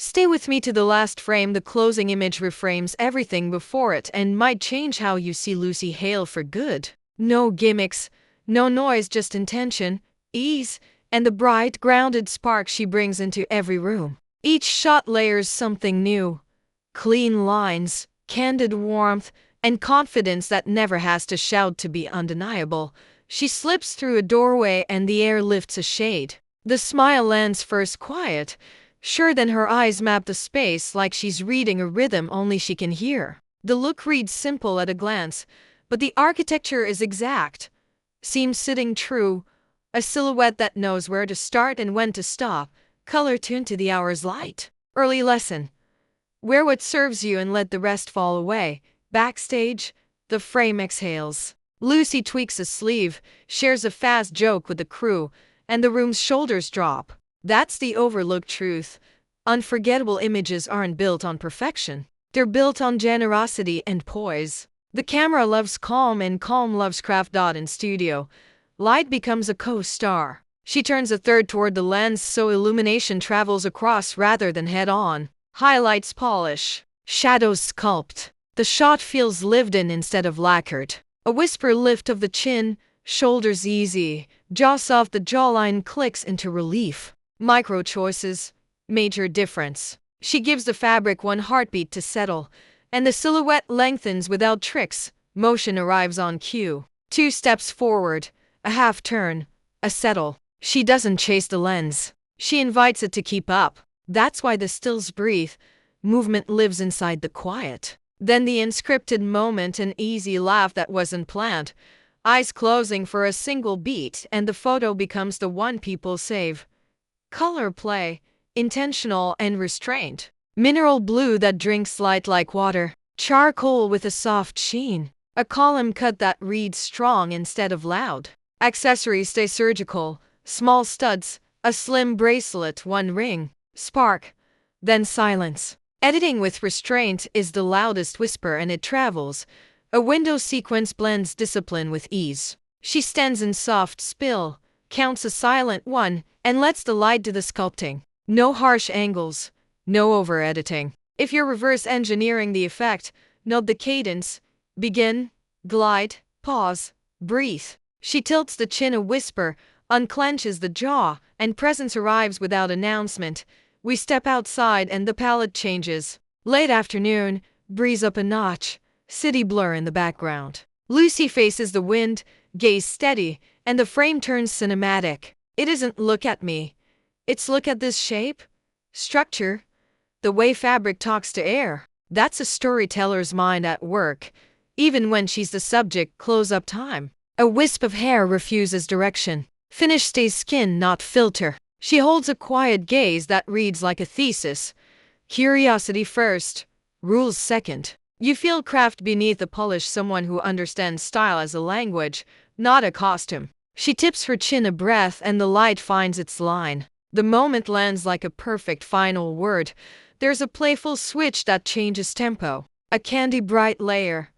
Stay with me to the last frame. The closing image reframes everything before it and might change how you see Lucy Hale for good. No gimmicks, no noise, just intention, ease, and the bright, grounded spark she brings into every room. Each shot layers something new. Clean lines, candid warmth, and confidence that never has to shout to be undeniable. She slips through a doorway and the air lifts a shade. The smile lands first quiet, sure, then her eyes map the space like she's reading a rhythm only she can hear. The look reads simple at a glance, but the architecture is exact. Seams sitting true, a silhouette that knows where to start and when to stop, color tuned to the hour's light. Early lesson. Wear what serves you and let the rest fall away. Backstage, the frame exhales. Lucy tweaks a sleeve, shares a fast joke with the crew, and the room's shoulders drop. That's the overlooked truth. Unforgettable images aren't built on perfection. They're built on generosity and poise. The camera loves calm and calm loves craft. In studio, light becomes a co-star. She turns a third toward the lens so illumination travels across rather than head-on. Highlights polish. Shadows sculpt. The shot feels lived in instead of lacquered. A whisper lift of the chin, shoulders easy, jaw soft, the jawline clicks into relief. Micro choices, major difference. She gives the fabric one heartbeat to settle, and the silhouette lengthens without tricks. Motion arrives on cue. 2 steps forward, a half turn, a settle. She doesn't chase the lens. She invites it to keep up. That's why the stills breathe. Movement lives inside the quiet. Then the unscripted moment, an easy laugh that wasn't planned. Eyes closing for a single beat, and the photo becomes the one people save. Color play, intentional and restrained. Mineral blue that drinks light like water. Charcoal with a soft sheen. A column cut that reads strong instead of loud. Accessories stay surgical. Small studs, a slim bracelet, one ring. Spark, then silence. Editing with restraint is the loudest whisper, and it travels. A window sequence blends discipline with ease. She stands in soft spill, counts a silent one, and lets the light do the sculpting. No harsh angles, no over-editing. If you're reverse engineering the effect, note the cadence. Begin, glide, pause, breathe. She tilts the chin a whisper, unclenches the jaw, and presence arrives without announcement. We step outside and the palette changes. Late afternoon, breeze up a notch, city blur in the background. Lucy faces the wind, gaze steady, and the frame turns cinematic. It isn't look at me. It's look at this shape, structure, the way fabric talks to air. That's a storyteller's mind at work, even when she's the subject. Close up time. A wisp of hair refuses direction. Finish stays skin, not filter. She holds a quiet gaze that reads like a thesis. Curiosity first, rules second. You feel craft beneath the polish, someone who understands style as a language, not a costume. She tips her chin a breath and the light finds its line. The moment lands like a perfect final word. There's a playful switch that changes tempo. A candy bright layer.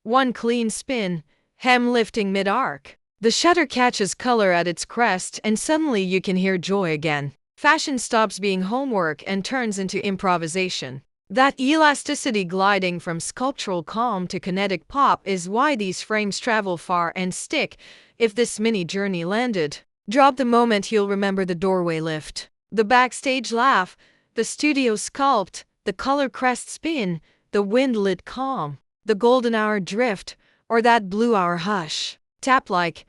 One clean spin, hem lifting mid-arc. The shutter catches color at its crest and suddenly you can hear joy again. Fashion stops being homework and turns into improvisation. That elasticity gliding from sculptural calm to kinetic pop is why these frames travel far and stick. If this mini journey landed, drop the moment you'll remember the doorway lift, the backstage laugh, the studio sculpt, the color crest spin, the wind-lit calm, the golden hour drift, or that blue hour hush. Tap like,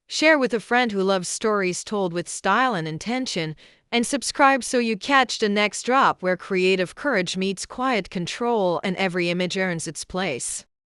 share with a friend who loves stories told with style and intention, and subscribe so you catch the next drop where creative courage meets quiet control and every image earns its place.